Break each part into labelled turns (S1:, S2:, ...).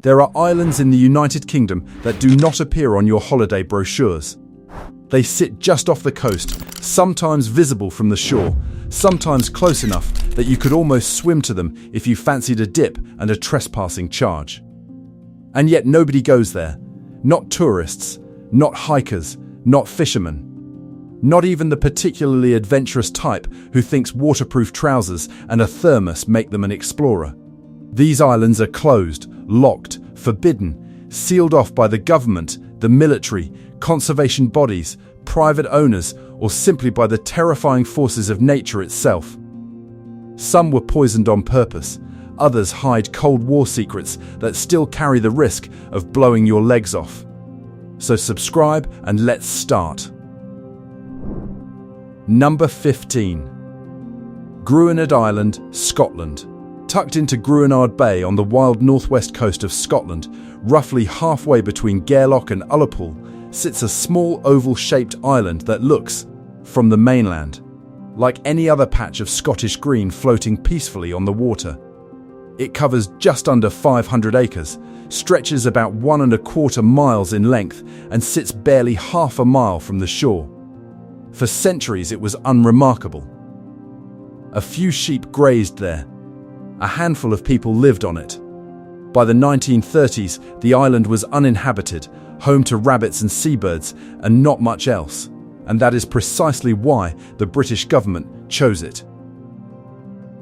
S1: There are islands in the United Kingdom that do not appear on your holiday brochures. They sit just off the coast, sometimes visible from the shore, sometimes close enough that you could almost swim to them if you fancied a dip and a trespassing charge. And yet nobody goes there. Not tourists, not hikers, not fishermen. Not even the particularly adventurous type who thinks waterproof trousers and a thermos make them an explorer. These islands are closed, locked, forbidden, sealed off by the government, the military, conservation bodies, private owners, or simply by the terrifying forces of nature itself. Some were poisoned on purpose, others hide Cold War secrets that still carry the risk of blowing your legs off. So subscribe and let's start. Number 15. Gruinard Island, Scotland. Tucked into Gruinard Bay on the wild northwest coast of Scotland, roughly halfway between Gairloch and Ullapool, sits a small oval-shaped island that looks, from the mainland, like any other patch of Scottish green floating peacefully on the water. It covers just under 500 acres, stretches about 1¼ miles in length, and sits barely half a mile from the shore. For centuries it was unremarkable. A few sheep grazed there. A handful of people lived on it. By the 1930s, the island was uninhabited, home to rabbits and seabirds, and not much else. And that is precisely why the British government chose it.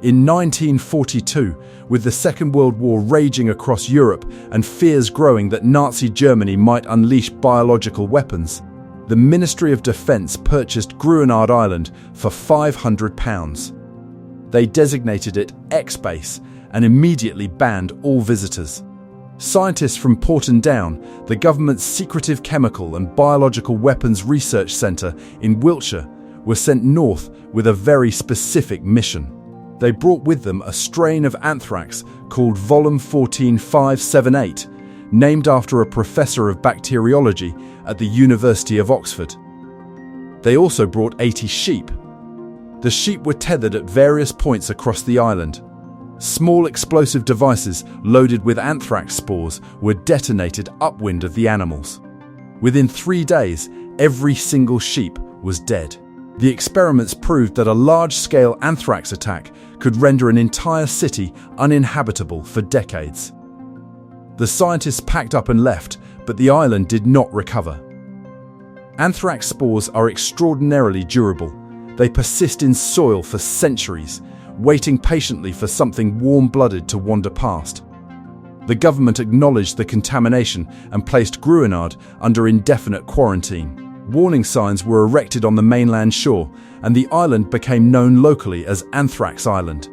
S1: In 1942, with the Second World War raging across Europe and fears growing that Nazi Germany might unleash biological weapons, the Ministry of Defence purchased Gruinard Island for £500. They designated it X-Base and immediately banned all visitors. Scientists from Porton Down, the government's secretive chemical and biological weapons research centre in Wiltshire, were sent north with a very specific mission. They brought with them a strain of anthrax called Volum 14578, named after a professor of bacteriology at the University of Oxford. They also brought 80 sheep. The sheep were tethered at various points across the island. Small explosive devices loaded with anthrax spores were detonated upwind of the animals. Within 3 days, every single sheep was dead. The experiments proved that a large-scale anthrax attack could render an entire city uninhabitable for decades. The scientists packed up and left, but the island did not recover. Anthrax spores are extraordinarily durable. They persist in soil for centuries, waiting patiently for something warm-blooded to wander past. The government acknowledged the contamination and placed Gruinard under indefinite quarantine. Warning signs were erected on the mainland shore, and the island became known locally as Anthrax Island.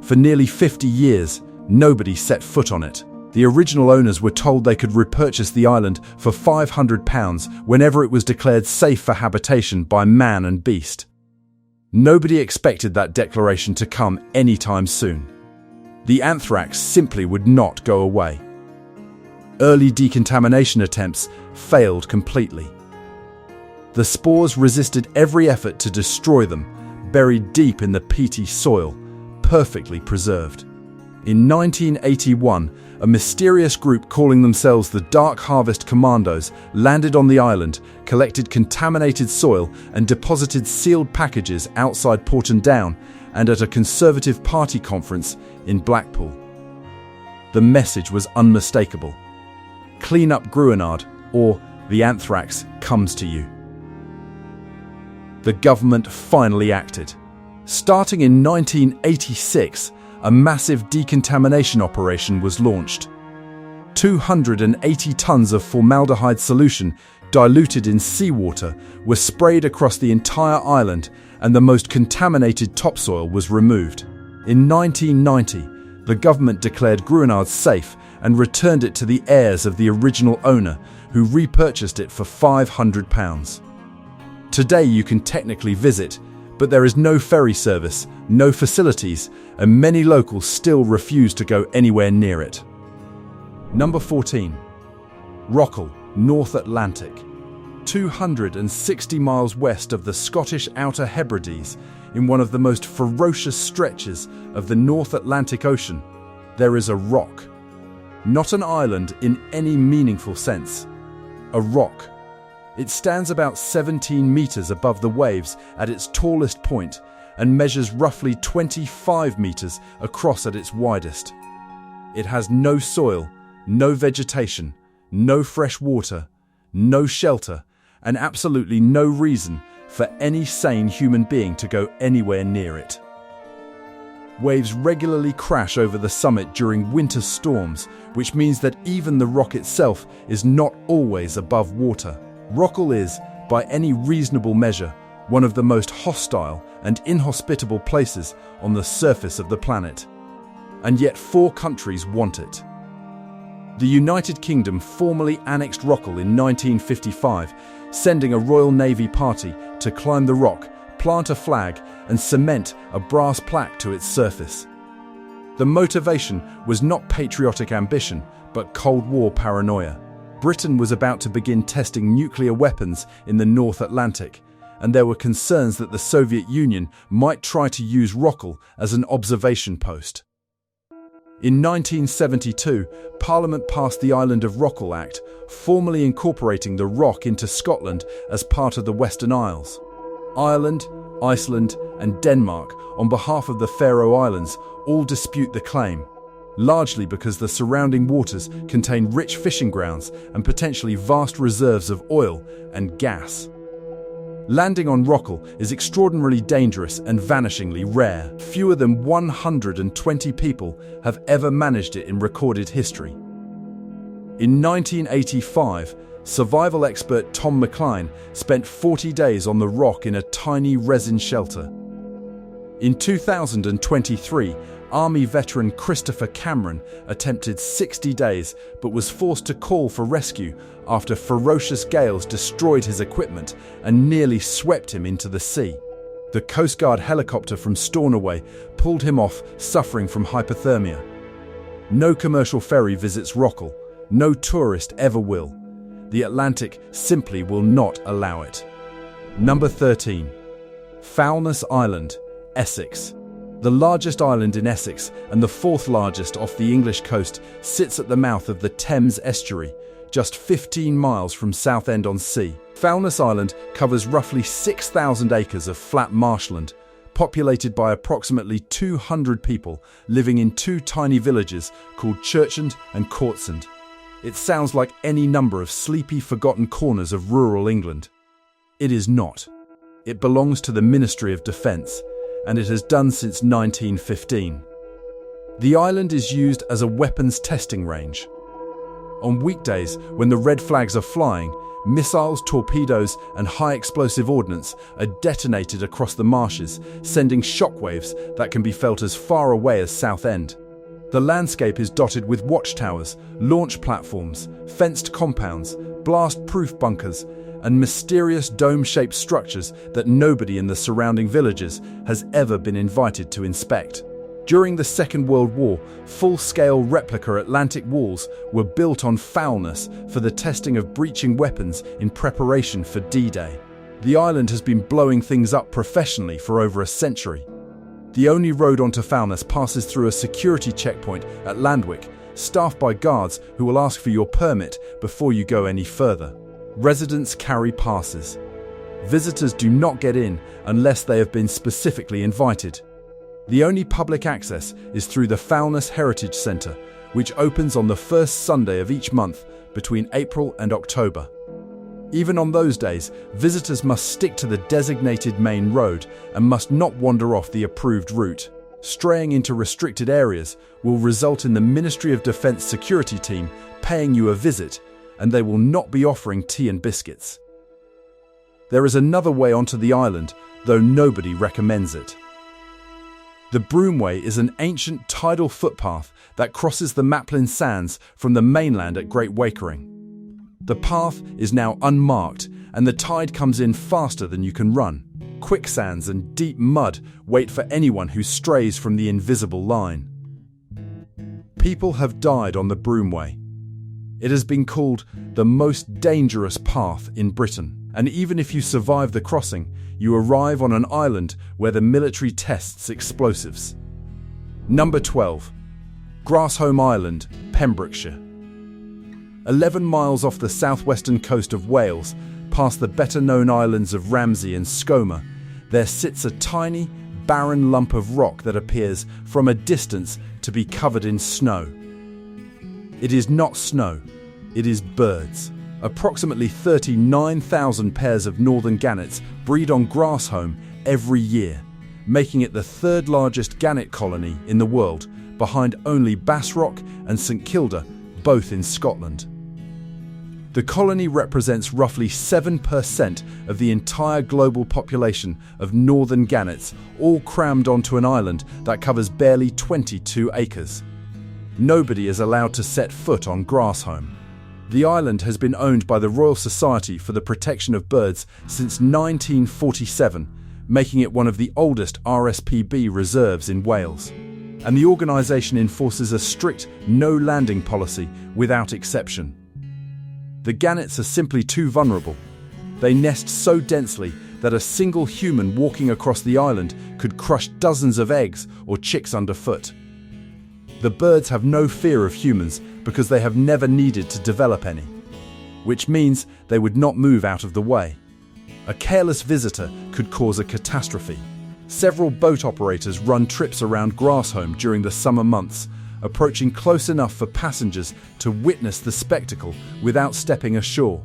S1: For nearly 50 years, nobody set foot on it. The original owners were told they could repurchase the island for £500 whenever it was declared safe for habitation by man and beast. Nobody expected that declaration to come anytime soon. The anthrax simply would not go away. Early decontamination attempts failed completely. The spores resisted every effort to destroy them, buried deep in the peaty soil, perfectly preserved. In 1981, a mysterious group calling themselves the Dark Harvest Commandos landed on the island, collected contaminated soil and deposited sealed packages outside Porton Down and at a Conservative Party conference in Blackpool. The message was unmistakable. Clean up Gruinard, or the anthrax comes to you. The government finally acted. Starting in 1986, a massive decontamination operation was launched. 280 tons of formaldehyde solution diluted in seawater were sprayed across the entire island, and the most contaminated topsoil was removed. In 1990, the government declared Gruinard safe and returned it to the heirs of the original owner, who repurchased it for £500. Today you can technically visit, but there is no ferry service, no facilities, and many locals still refuse to go anywhere near it. Number 14. Rockall, North Atlantic. 260 miles west of the Scottish Outer Hebrides, in one of the most ferocious stretches of the North Atlantic Ocean, there is a rock. not an island in any meaningful sense. A rock. It stands about 17 meters above the waves at its tallest point and measures roughly 25 meters across at its widest. It has no soil, no vegetation, no fresh water, no shelter, and absolutely no reason for any sane human being to go anywhere near it. Waves regularly crash over the summit during winter storms, which means that even the rock itself is not always above water. Rockall is, by any reasonable measure, one of the most hostile and inhospitable places on the surface of the planet. And yet 4 countries want it. The United Kingdom formally annexed Rockall in 1955, sending a Royal Navy party to climb the rock, plant a flag, and cement a brass plaque to its surface. The motivation was not patriotic ambition, but Cold War paranoia. Britain was about to begin testing nuclear weapons in the North Atlantic, and there were concerns that the Soviet Union might try to use Rockall as an observation post. In 1972, Parliament passed the Island of Rockall Act, formally incorporating the rock into Scotland as part of the Western Isles. Ireland, Iceland, and Denmark, on behalf of the Faroe Islands, all dispute the claim, largely because the surrounding waters contain rich fishing grounds and potentially vast reserves of oil and gas. Landing on Rockall is extraordinarily dangerous and vanishingly rare. Fewer than 120 people have ever managed it in recorded history. In 1985, survival expert Tom McLean spent 40 days on the rock in a tiny resin shelter. In 2023, Army veteran Christopher Cameron attempted 60 days but was forced to call for rescue after ferocious gales destroyed his equipment and nearly swept him into the sea. The Coast Guard helicopter from Stornoway pulled him off, suffering from hypothermia. No commercial ferry visits Rockall. No tourist ever will. The Atlantic simply will not allow it. Number 13. Foulness Island, Essex. The largest island in Essex and the 4th largest off the English coast sits at the mouth of the Thames estuary, just 15 miles from Southend-on-Sea. Foulness Island covers roughly 6,000 acres of flat marshland, populated by approximately 200 people living in 2 tiny villages called Churchend and Courtsend. It sounds like any number of sleepy, forgotten corners of rural England. It is not. It belongs to the Ministry of Defence, and it has done since 1915. The island is used as a weapons testing range. On weekdays, when the red flags are flying, missiles, torpedoes, and high-explosive ordnance are detonated across the marshes, sending shockwaves that can be felt as far away as Southend. The landscape is dotted with watchtowers, launch platforms, fenced compounds, blast-proof bunkers, and mysterious dome-shaped structures that nobody in the surrounding villages has ever been invited to inspect. During the Second World War, full-scale replica Atlantic walls were built on Foulness for the testing of breaching weapons in preparation for D-Day. The island has been blowing things up professionally for over a century. The only road onto Foulness passes through a security checkpoint at Landwick, staffed by guards who will ask for your permit before you go any further. Residents carry passes. Visitors do not get in unless they have been specifically invited. The only public access is through the Foulness Heritage Centre, which opens on the first Sunday of each month between April and October. Even on those days, visitors must stick to the designated main road and must not wander off the approved route. Straying into restricted areas will result in the Ministry of Defence security team paying you a visit, and they will not be offering tea and biscuits. There is another way onto the island, though nobody recommends it. The Broomway is an ancient tidal footpath that crosses the Maplin Sands from the mainland at Great Wakering. The path is now unmarked, and the tide comes in faster than you can run. Quicksands and deep mud wait for anyone who strays from the invisible line. People have died on the Broomway. It has been called the most dangerous path in Britain, and even if you survive the crossing, you arrive on an island where the military tests explosives. Number 12. Grassholm Island, Pembrokeshire. 11 miles off the southwestern coast of Wales, past the better-known islands of Ramsay and Stroma, there sits a tiny, barren lump of rock that appears, from a distance, to be covered in snow. It is not snow, it is birds. Approximately 39,000 pairs of northern gannets breed on Grassholm every year, making it the third largest gannet colony in the world, behind only Bassrock and St Kilda, both in Scotland. The colony represents roughly 7% of the entire global population of northern gannets, all crammed onto an island that covers barely 22 acres. Nobody is allowed to set foot on Grassholm. The island has been owned by the Royal Society for the Protection of Birds since 1947, making it one of the oldest RSPB reserves in Wales. And the organisation enforces a strict no-landing policy without exception. The gannets are simply too vulnerable. They nest so densely that a single human walking across the island could crush dozens of eggs or chicks underfoot. The birds have no fear of humans because they have never needed to develop any, which means they would not move out of the way. A careless visitor could cause a catastrophe. Several boat operators run trips around Grassholm during the summer months, approaching close enough for passengers to witness the spectacle without stepping ashore.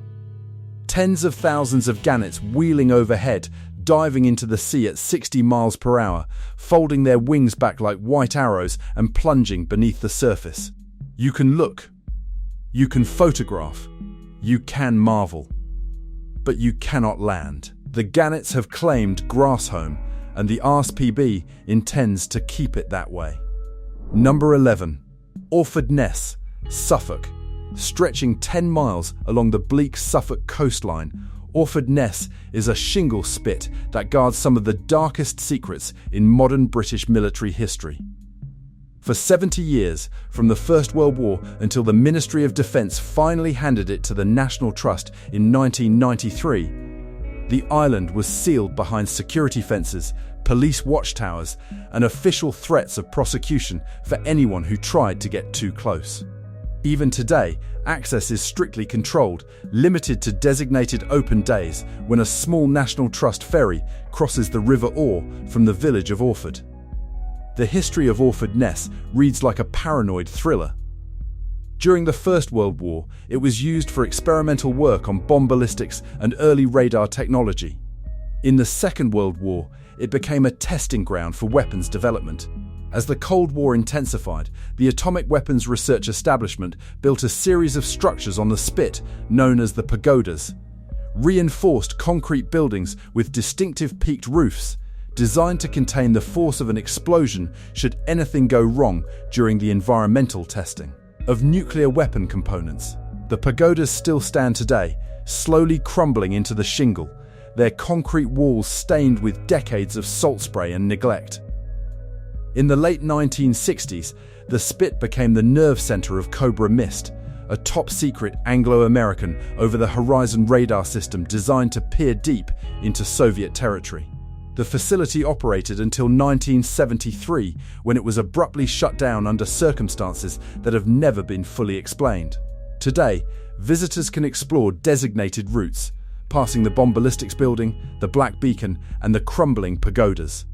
S1: Tens of thousands of gannets wheeling overhead, diving into the sea at 60 miles per hour, folding their wings back like white arrows and plunging beneath the surface. You can look, you can photograph, you can marvel, but you cannot land. The gannets have claimed Grassholm, and the RSPB intends to keep it that way. Number 11. Orford Ness, Suffolk. Stretching 10 miles along the bleak Suffolk coastline, Orford Ness is a shingle spit that guards some of the darkest secrets in modern British military history. For 70 years, from the First World War until the Ministry of Defence finally handed it to the National Trust in 1993, the island was sealed behind security fences, police watchtowers, and official threats of prosecution for anyone who tried to get too close. Even today, access is strictly controlled, limited to designated open days when a small National Trust ferry crosses the River Orr from the village of Orford. The history of Orford Ness reads like a paranoid thriller. During the First World War, it was used for experimental work on bomb ballistics and early radar technology. In the Second World War, it became a testing ground for weapons development. As the Cold War intensified, the Atomic Weapons Research Establishment built a series of structures on the spit known as the pagodas, reinforced concrete buildings with distinctive peaked roofs, designed to contain the force of an explosion should anything go wrong during the environmental testing of nuclear weapon components. The pagodas still stand today, slowly crumbling into the shingle, their concrete walls stained with decades of salt spray and neglect. In the late 1960s, the spit became the nerve center of Cobra Mist, a top-secret Anglo-American over-the-horizon radar system designed to peer deep into Soviet territory. The facility operated until 1973, when it was abruptly shut down under circumstances that have never been fully explained. Today, visitors can explore designated routes, passing the bomb ballistics building, the Black Beacon, and the crumbling pagodas.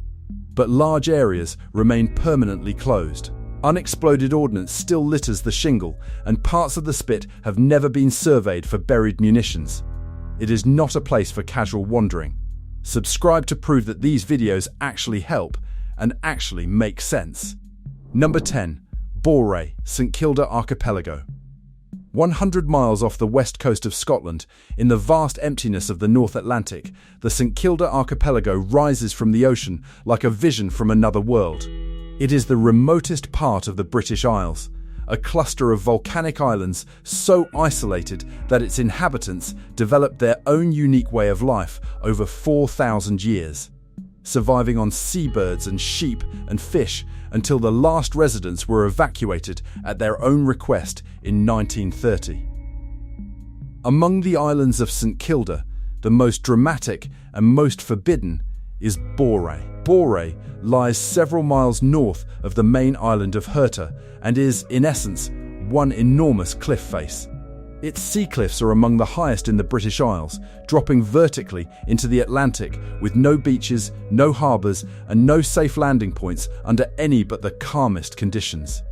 S1: But large areas remain permanently closed. Unexploded ordnance still litters the shingle, and parts of the spit have never been surveyed for buried munitions. It is not a place for casual wandering. Subscribe to prove that these videos actually help and actually make sense. Number 10. Borreray, St Kilda Archipelago. 100 miles off the west coast of Scotland, in the vast emptiness of the North Atlantic, the St Kilda Archipelago rises from the ocean like a vision from another world. It is the remotest part of the British Isles, a cluster of volcanic islands so isolated that its inhabitants developed their own unique way of life over 4,000 years, surviving on seabirds and sheep and fish until the last residents were evacuated at their own request in 1930. Among the islands of St Kilda, the most dramatic and most forbidden is Borreray. Borreray lies several miles north of the main island of Herta and is, in essence, one enormous cliff face. Its sea cliffs are among the highest in the British Isles, dropping vertically into the Atlantic with no beaches, no harbours, and no safe landing points under any but the calmest conditions.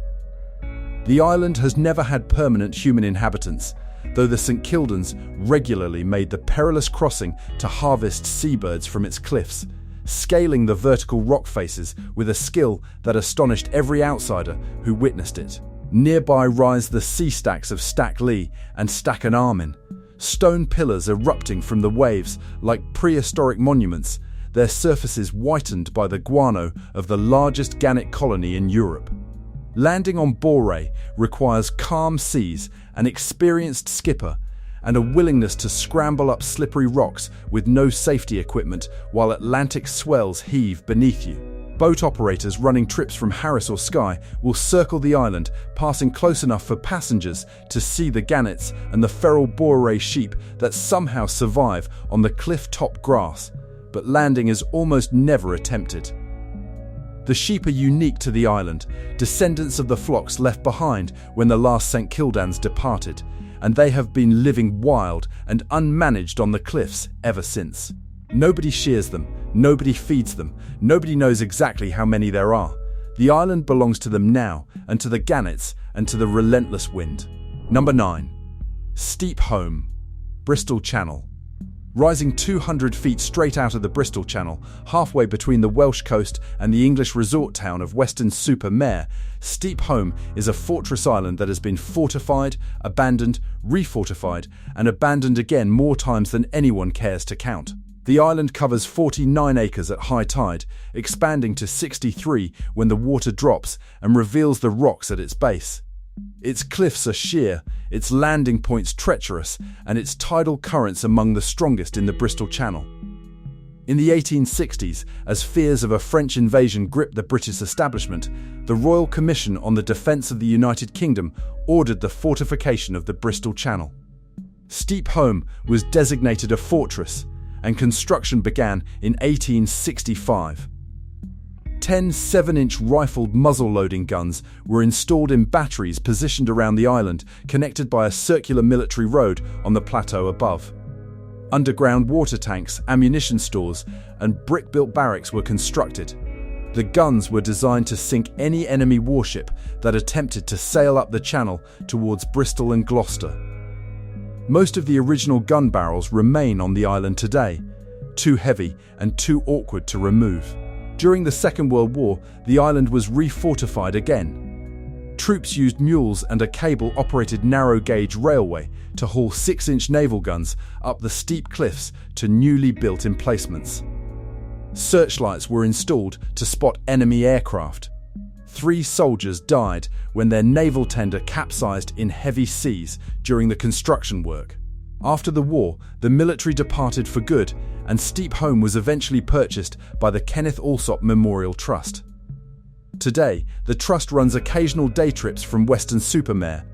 S1: The island has never had permanent human inhabitants, though the St Kildans regularly made the perilous crossing to harvest seabirds from its cliffs, scaling the vertical rock faces with a skill that astonished every outsider who witnessed it. Nearby rise the sea stacks of Stack Lee and Stack and Armin, stone pillars erupting from the waves like prehistoric monuments, their surfaces whitened by the guano of the largest gannet colony in Europe. Landing on Borreray requires calm seas, an experienced skipper, and a willingness to scramble up slippery rocks with no safety equipment while Atlantic swells heave beneath you. Boat operators running trips from Harris or Skye will circle the island, passing close enough for passengers to see the gannets and the feral Borreray sheep that somehow survive on the cliff-top grass, but landing is almost never attempted. The sheep are unique to the island, descendants of the flocks left behind when the last St Kildans departed, and they have been living wild and unmanaged on the cliffs ever since. Nobody shears them, nobody feeds them, nobody knows exactly how many there are. The island belongs to them now, and to the gannets, and to the relentless wind. Number 9. Steep Holm, Bristol Channel. Rising 200 feet straight out of the Bristol Channel, halfway between the Welsh coast and the English resort town of Weston-super-Mare, Steep Holm is a fortress island that has been fortified, abandoned, refortified, and abandoned again more times than anyone cares to count. The island covers 49 acres at high tide, expanding to 63 when the water drops and reveals the rocks at its base. Its cliffs are sheer, its landing points treacherous, and its tidal currents among the strongest in the Bristol Channel. In the 1860s, as fears of a French invasion gripped the British establishment, the Royal Commission on the Defence of the United Kingdom ordered the fortification of the Bristol Channel. Steep Holm was designated a fortress, and construction began in 1865. 10 7-inch rifled muzzle-loading guns were installed in batteries positioned around the island, connected by a circular military road on the plateau above. Underground water tanks, ammunition stores, and brick-built barracks were constructed. The guns were designed to sink any enemy warship that attempted to sail up the channel towards Bristol and Gloucester. Most of the original gun barrels remain on the island today, too heavy and too awkward to remove. During the Second World War, the island was refortified again. Troops used mules and a cable-operated narrow-gauge railway to haul 6-inch naval guns up the steep cliffs to newly built emplacements. Searchlights were installed to spot enemy aircraft. 3 soldiers died when their naval tender capsized in heavy seas during the construction work. After the war, the military departed for good, and Steep Holm was eventually purchased by the Kenneth Allsop Memorial Trust. Today, the trust runs occasional day trips from Weston-super-Mare,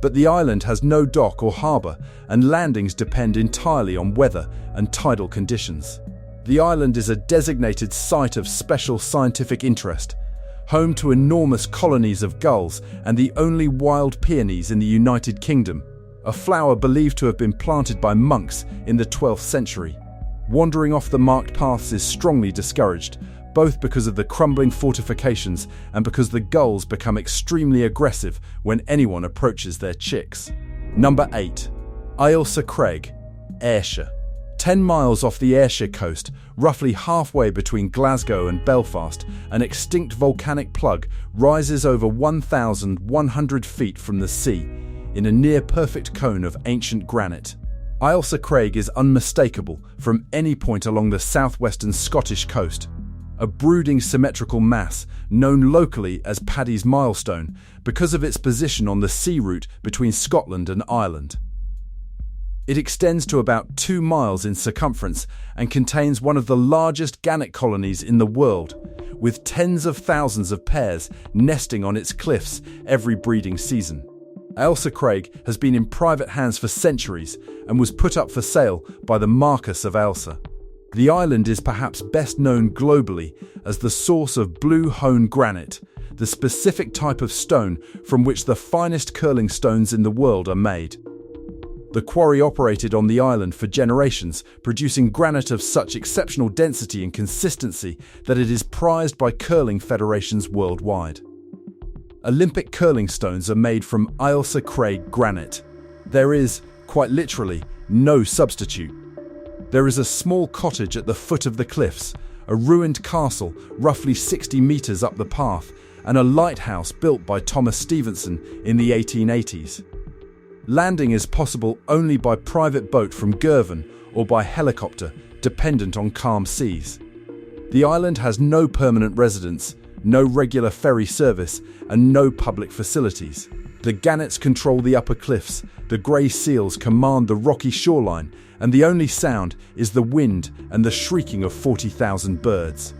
S1: but the island has no dock or harbour, and landings depend entirely on weather and tidal conditions. The island is a designated site of special scientific interest, home to enormous colonies of gulls and the only wild peonies in the United Kingdom, a flower believed to have been planted by monks in the 12th century. Wandering off the marked paths is strongly discouraged, both because of the crumbling fortifications and because the gulls become extremely aggressive when anyone approaches their chicks. Number 8. Ailsa Craig, Ayrshire. 10 miles off the Ayrshire coast, roughly halfway between Glasgow and Belfast, an extinct volcanic plug rises over 1,100 feet from the sea in a near-perfect cone of ancient granite. Ailsa Craig is unmistakable from any point along the southwestern Scottish coast, a brooding symmetrical mass known locally as Paddy's Milestone because of its position on the sea route between Scotland and Ireland. It extends to about 2 miles in circumference and contains one of the largest gannet colonies in the world, with tens of thousands of pairs nesting on its cliffs every breeding season. Ailsa Craig has been in private hands for centuries and was put up for sale by the Marquess of Ailsa. The island is perhaps best known globally as the source of blue hone granite, the specific type of stone from which the finest curling stones in the world are made. The quarry operated on the island for generations, producing granite of such exceptional density and consistency that it is prized by curling federations worldwide. Olympic curling stones are made from Ailsa Craig granite. There is, quite literally, no substitute. There is a small cottage at the foot of the cliffs, a ruined castle roughly 60 metres up the path, and a lighthouse built by Thomas Stevenson in the 1880s. Landing is possible only by private boat from Girvan or by helicopter, dependent on calm seas. The island has no permanent residents, no regular ferry service, and no public facilities. The gannets control the upper cliffs, the grey seals command the rocky shoreline, and the only sound is the wind and the shrieking of 40,000 birds.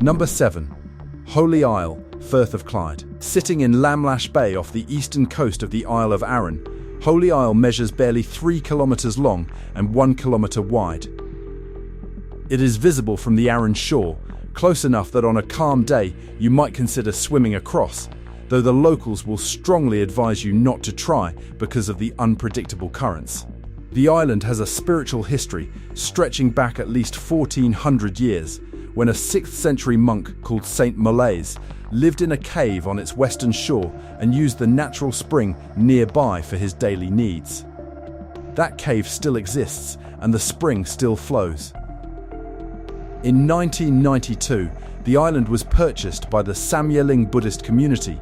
S1: Number 7. Holy Isle, Firth of Clyde. Sitting in Lamlash Bay off the eastern coast of the Isle of Arran, Holy Isle measures barely 3 kilometres long and 1 kilometre wide. It is visible from the Arran shore, close enough that on a calm day you might consider swimming across, though the locals will strongly advise you not to try because of the unpredictable currents. The island has a spiritual history stretching back at least 1400 years, when a 6th century monk called Saint Molaise lived in a cave on its western shore and used the natural spring nearby for his daily needs. That cave still exists and the spring still flows. In 1992, the island was purchased by the Samyeling Buddhist community,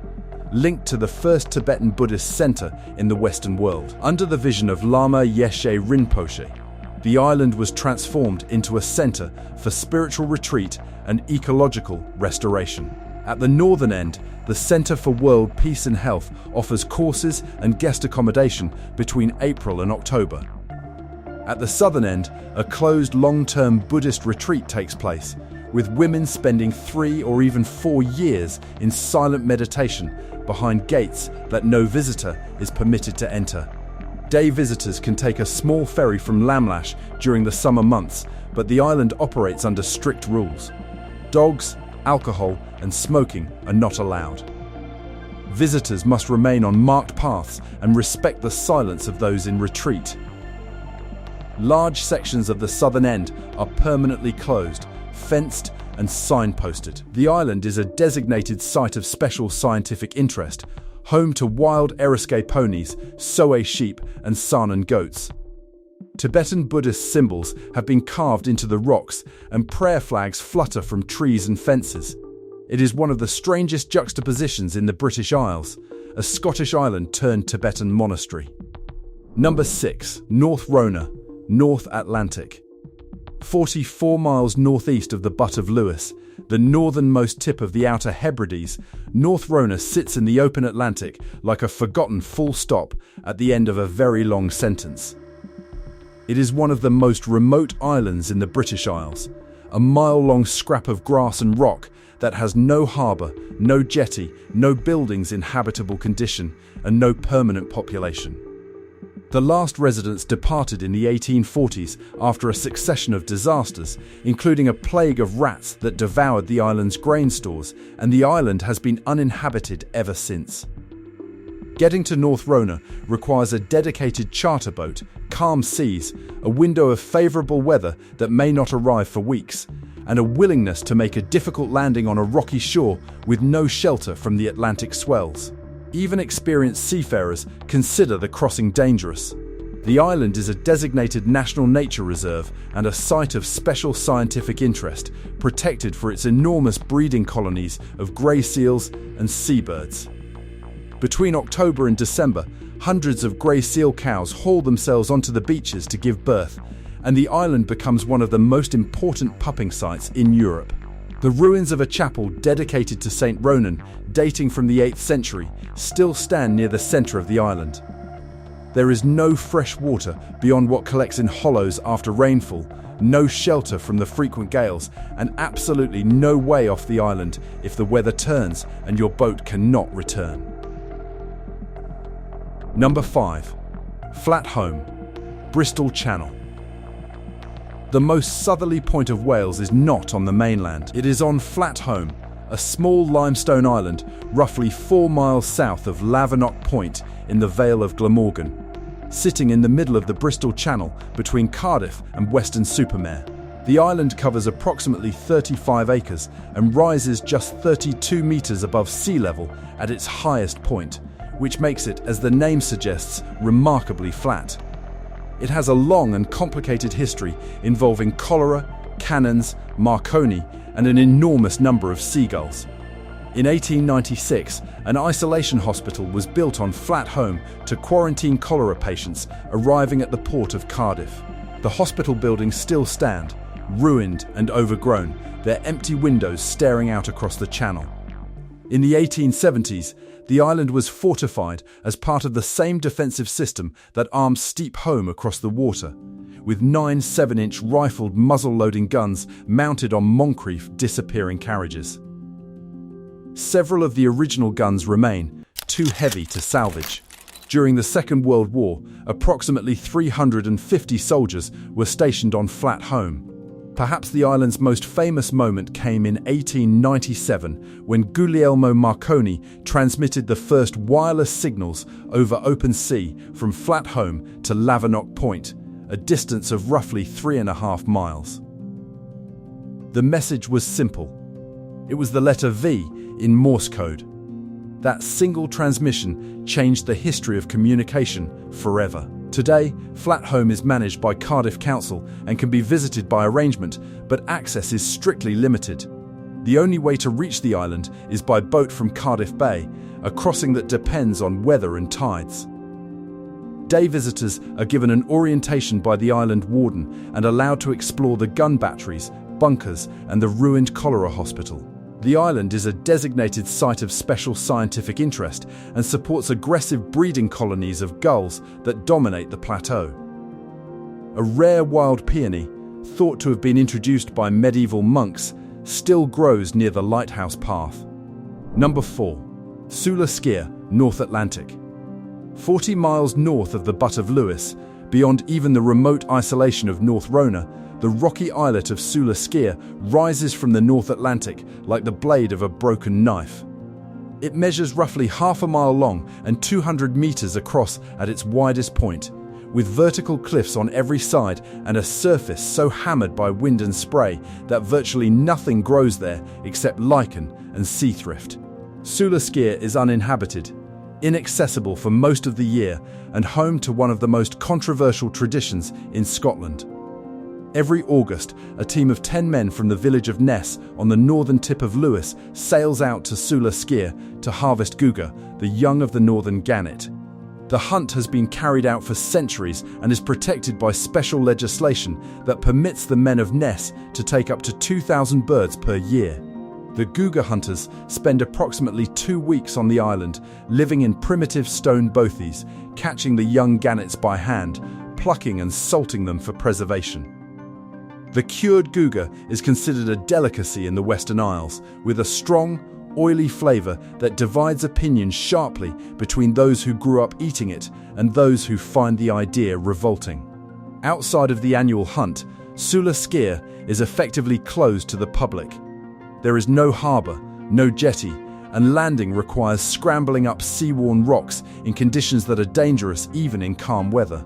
S1: linked to the first Tibetan Buddhist center in the Western world. Under the vision of Lama Yeshe Rinpoche, the island was transformed into a center for spiritual retreat and ecological restoration. At the northern end, the Center for World Peace and Health offers courses and guest accommodation between April and October. At the southern end, a closed long-term Buddhist retreat takes place, with women spending 3 or even 4 years in silent meditation behind gates that no visitor is permitted to enter. Day visitors can take a small ferry from Lamlash during the summer months, but the island operates under strict rules. Dogs, alcohol, and smoking are not allowed. Visitors must remain on marked paths and respect the silence of those in retreat. Large sections of the southern end are permanently closed, fenced, and signposted. The island is a designated site of special scientific interest, home to wild Eriskay ponies, Soay sheep, and Saanen goats. Tibetan Buddhist symbols have been carved into the rocks, and prayer flags flutter from trees and fences. It is one of the strangest juxtapositions in the British Isles, a Scottish island turned Tibetan monastery. Number 6. North Rona, North Atlantic. 44 miles northeast of the Butt of Lewis, the northernmost tip of the Outer Hebrides, North Rona sits in the open Atlantic like a forgotten full stop at the end of a very long sentence. It is one of the most remote islands in the British Isles, a mile-long scrap of grass and rock that has no harbour, no jetty, no buildings in habitable condition, and no permanent population. The last residents departed in the 1840s after a succession of disasters, including a plague of rats that devoured the island's grain stores, and the island has been uninhabited ever since. Getting to North Rona requires a dedicated charter boat, calm seas, a window of favourable weather that may not arrive for weeks, and a willingness to make a difficult landing on a rocky shore with no shelter from the Atlantic swells. Even experienced seafarers consider the crossing dangerous. The island is a designated national nature reserve and a site of special scientific interest, protected for its enormous breeding colonies of grey seals and seabirds. Between October and December, hundreds of grey seal cows haul themselves onto the beaches to give birth, and the island becomes one of the most important pupping sites in Europe. The ruins of a chapel dedicated to Saint Ronan, dating from the 8th century, still stand near the centre of the island. There is no fresh water beyond what collects in hollows after rainfall, no shelter from the frequent gales, and absolutely no way off the island if the weather turns and your boat cannot return. Number 5. Flat Holm, Bristol Channel. The most southerly point of Wales is not on the mainland. It is on Flat Holm, a small limestone island roughly 4 miles south of Lavernock Point in the Vale of Glamorgan, sitting in the middle of the Bristol Channel between Cardiff and Weston-super-Mare. The island covers approximately 35 acres and rises just 32 metres above sea level at its highest point, which makes it, as the name suggests, remarkably flat. It has a long and complicated history involving cholera, cannons, Marconi, and an enormous number of seagulls. In 1896, an isolation hospital was built on Flat Holm to quarantine cholera patients arriving at the port of Cardiff. The hospital buildings still stand, ruined and overgrown, their empty windows staring out across the channel. In the 1870s, the island was fortified as part of the same defensive system that armed Steep Holm across the water, with 9 7-inch rifled muzzle-loading guns mounted on Moncrief disappearing carriages. Several of the original guns remain, too heavy to salvage. During the Second World War, approximately 350 soldiers were stationed on Flat Holm. Perhaps the island's most famous moment came in 1897 when Guglielmo Marconi transmitted the first wireless signals over open sea from Flat Holm to Lavernock Point, a distance of roughly 3.5 miles. The message was simple. It was the letter V in Morse code. That single transmission changed the history of communication forever. Today, Flat Holm is managed by Cardiff Council and can be visited by arrangement, but access is strictly limited. The only way to reach the island is by boat from Cardiff Bay, a crossing that depends on weather and tides. Day visitors are given an orientation by the island warden and allowed to explore the gun batteries, bunkers, and the ruined cholera hospital. The island is a designated site of special scientific interest and supports aggressive breeding colonies of gulls that dominate the plateau. A rare wild peony, thought to have been introduced by medieval monks, still grows near the lighthouse path. Number 4. Sula Sgeir, North Atlantic. 40 miles north of the Butt of Lewis, beyond even the remote isolation of North Rona, the rocky islet of Sula Sgeir rises from the North Atlantic like the blade of a broken knife. It measures roughly half a mile long and 200 meters across at its widest point, with vertical cliffs on every side and a surface so hammered by wind and spray that virtually nothing grows there except lichen and sea thrift. Sula Sgeir is uninhabited, inaccessible for most of the year, and home to one of the most controversial traditions in Scotland. Every August, a team of 10 men from the village of Ness on the northern tip of Lewis sails out to Sula Sgeir to harvest guga, the young of the northern gannet. The hunt has been carried out for centuries and is protected by special legislation that permits the men of Ness to take up to 2,000 birds per year. The guga hunters spend approximately 2 weeks on the island, living in primitive stone bothies, catching the young gannets by hand, plucking and salting them for preservation. The cured guga is considered a delicacy in the Western Isles, with a strong, oily flavour that divides opinions sharply between those who grew up eating it and those who find the idea revolting. Outside of the annual hunt, Sula Sgeir is effectively closed to the public. There is no harbour, no jetty, and landing requires scrambling up sea-worn rocks in conditions that are dangerous even in calm weather.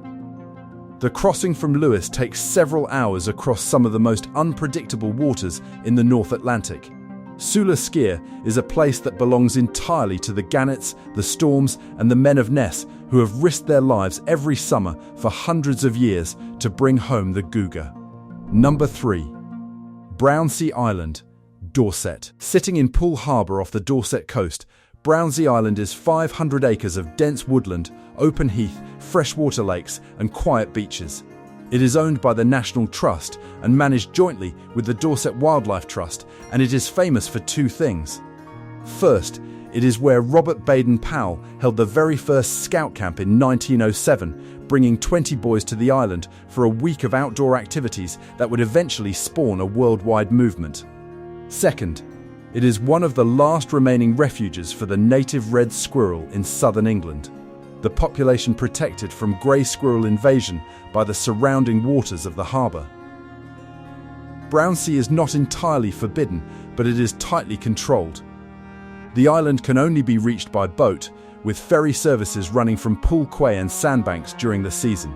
S1: The crossing from Lewis takes several hours across some of the most unpredictable waters in the North Atlantic. Sula Sgeir is a place that belongs entirely to the gannets, the storms, and the men of Ness who have risked their lives every summer for hundreds of years to bring home the guga. Number 3. Brownsea Island, Dorset. Sitting in Poole Harbour off the Dorset coast, Brownsea Island is 500 acres of dense woodland, open heath, freshwater lakes, and quiet beaches. It is owned by the National Trust and managed jointly with the Dorset Wildlife Trust, and it is famous for 2 things. First, it is where Robert Baden-Powell held the very first scout camp in 1907, bringing 20 boys to the island for a week of outdoor activities that would eventually spawn a worldwide movement. Second, it is one of the last remaining refuges for the native red squirrel in southern England, the population protected from grey squirrel invasion by the surrounding waters of the harbour. Brownsea is not entirely forbidden, but it is tightly controlled. The island can only be reached by boat, with ferry services running from Pool Quay and Sandbanks during the season.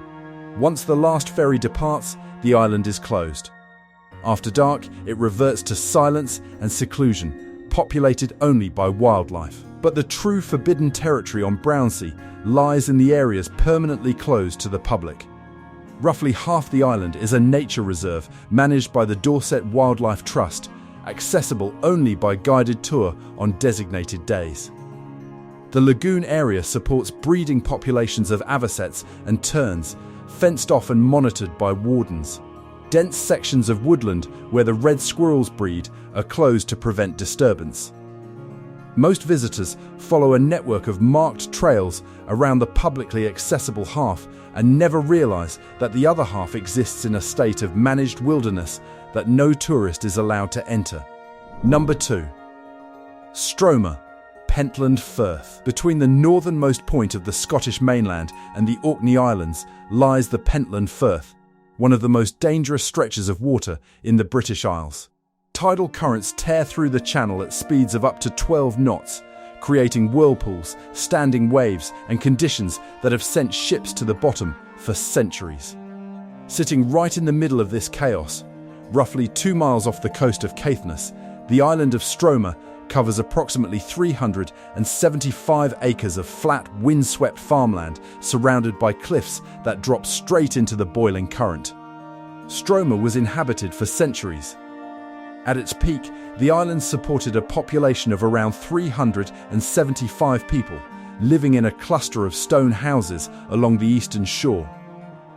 S1: Once the last ferry departs, the island is closed. After dark, it reverts to silence and seclusion, populated only by wildlife. But the true forbidden territory on Brownsea lies in the areas permanently closed to the public. Roughly half the island is a nature reserve managed by the Dorset Wildlife Trust, accessible only by guided tour on designated days. The lagoon area supports breeding populations of avocets and terns, fenced off and monitored by wardens. Dense sections of woodland where the red squirrels breed are closed to prevent disturbance. Most visitors follow a network of marked trails around the publicly accessible half and never realize that the other half exists in a state of managed wilderness that no tourist is allowed to enter. Number 2. Stroma, Pentland Firth. Between the northernmost point of the Scottish mainland and the Orkney Islands lies the Pentland Firth, one of the most dangerous stretches of water in the British Isles. Tidal currents tear through the channel at speeds of up to 12 knots, creating whirlpools, standing waves, and conditions that have sent ships to the bottom for centuries. Sitting right in the middle of this chaos, roughly 2 miles off the coast of Caithness, the island of Stroma covers approximately 375 acres of flat, windswept farmland surrounded by cliffs that drop straight into the boiling current. Stroma was inhabited for centuries. At its peak, the island supported a population of around 375 people, living in a cluster of stone houses along the eastern shore.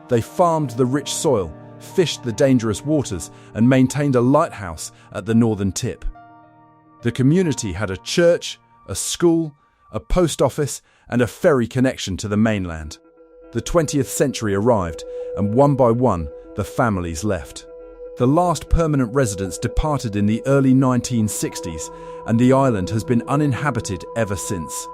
S1: They farmed the rich soil, fished the dangerous waters, and maintained a lighthouse at the northern tip. The community had a church, a school, a post office, and a ferry connection to the mainland. The 20th century arrived, and one by one, the families left. The last permanent residents departed in the early 1960s, and the island has been uninhabited ever since.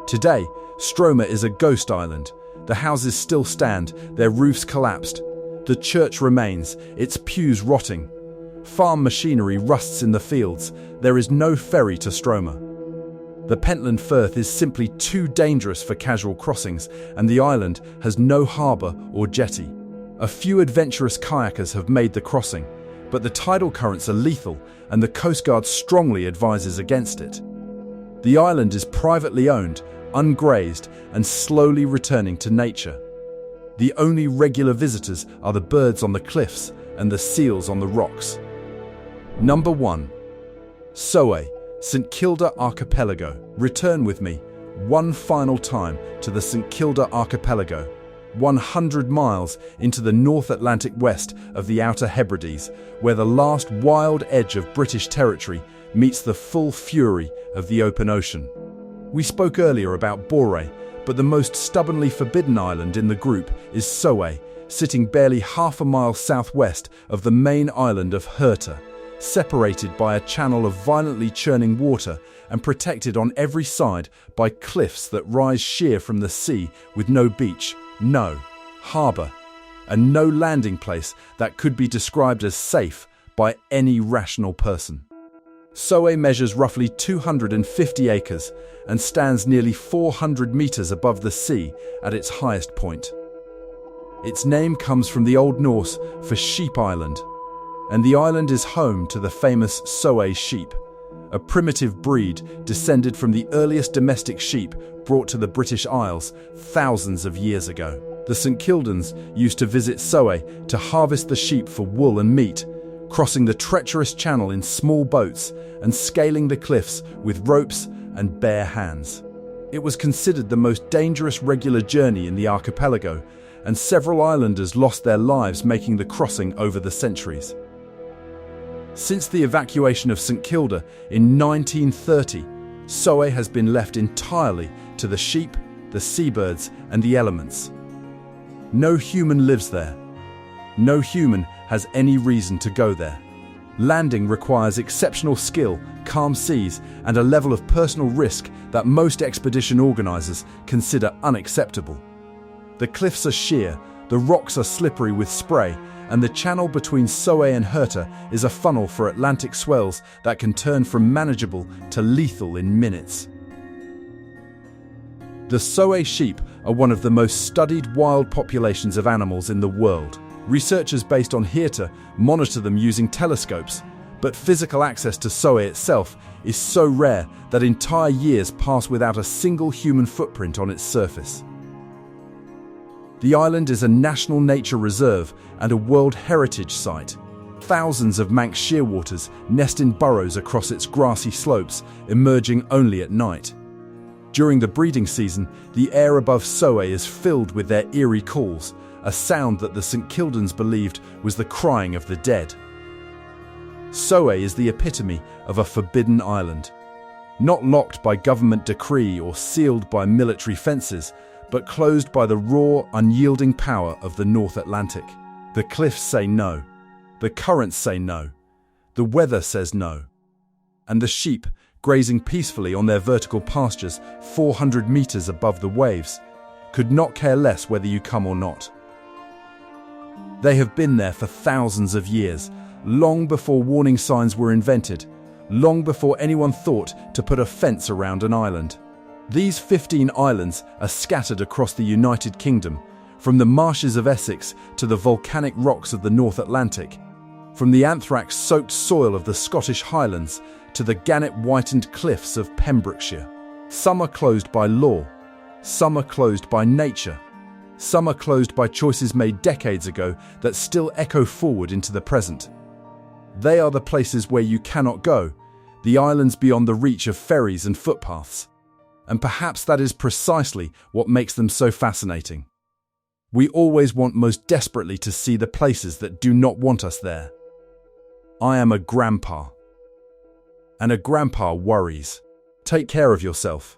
S1: Today, Stroma is a ghost island. The houses still stand, their roofs collapsed. The church remains, its pews rotting. Farm machinery rusts in the fields. There is no ferry to Stroma. The Pentland Firth is simply too dangerous for casual crossings, and the island has no harbour or jetty. A few adventurous kayakers have made the crossing, but the tidal currents are lethal, and the Coast Guard strongly advises against it. The island is privately owned, ungrazed, and slowly returning to nature. The only regular visitors are the birds on the cliffs and the seals on the rocks. Number 1. Soay, St Kilda Archipelago. Return with me one final time to the St Kilda Archipelago, 100 miles into the North Atlantic west of the Outer Hebrides, where the last wild edge of British territory meets the full fury of the open ocean. We spoke earlier about Borreray, but the most stubbornly forbidden island in the group is Soay, sitting barely half a mile southwest of the main island of Herta, separated by a channel of violently churning water and protected on every side by cliffs that rise sheer from the sea with no beach, no harbour, and no landing place that could be described as safe by any rational person. Soay measures roughly 250 acres and stands nearly 400 metres above the sea at its highest point. Its name comes from the Old Norse for Sheep Island, and the island is home to the famous Soay sheep, a primitive breed descended from the earliest domestic sheep brought to the British Isles thousands of years ago. The St Kildans used to visit Soay to harvest the sheep for wool and meat, crossing the treacherous channel in small boats and scaling the cliffs with ropes and bare hands. It was considered the most dangerous regular journey in the archipelago, and several islanders lost their lives making the crossing over the centuries. Since the evacuation of St Kilda in 1930, Soay has been left entirely to the sheep, the seabirds, and the elements. No human lives there. No human has any reason to go there. Landing requires exceptional skill, calm seas, and a level of personal risk that most expedition organisers consider unacceptable. The cliffs are sheer, The rocks are slippery with spray, and the channel between Soay and Herta is a funnel for Atlantic swells that can turn from manageable to lethal in minutes. The Soay sheep are one of the most studied wild populations of animals in the world. Researchers based on Herta monitor them using telescopes, but physical access to Soay itself is so rare that entire years pass without a single human footprint on its surface. The island is a national nature reserve and a World Heritage Site. Thousands of Manx shearwaters nest in burrows across its grassy slopes, emerging only at night. During the breeding season, the air above Soay is filled with their eerie calls, a sound that the St Kildans believed was the crying of the dead. Soay is the epitome of a forbidden island. Not locked by government decree or sealed by military fences, but closed by the raw, unyielding power of the North Atlantic. The cliffs say no. The currents say no. The weather says no. And the sheep, grazing peacefully on their vertical pastures 400 meters above the waves, could not care less whether you come or not. They have been there for thousands of years, long before warning signs were invented, long before anyone thought to put a fence around an island. These 15 islands are scattered across the United Kingdom, from the marshes of Essex to the volcanic rocks of the North Atlantic, from the anthrax-soaked soil of the Scottish Highlands to the gannet-whitened cliffs of Pembrokeshire. Some are closed by law, some are closed by nature, some are closed by choices made decades ago that still echo forward into the present. They are the places where you cannot go, the islands beyond the reach of ferries and footpaths. And perhaps that is precisely what makes them so fascinating. We always want most desperately to see the places that do not want us there. I am a grandpa. And a grandpa worries. Take care of yourself.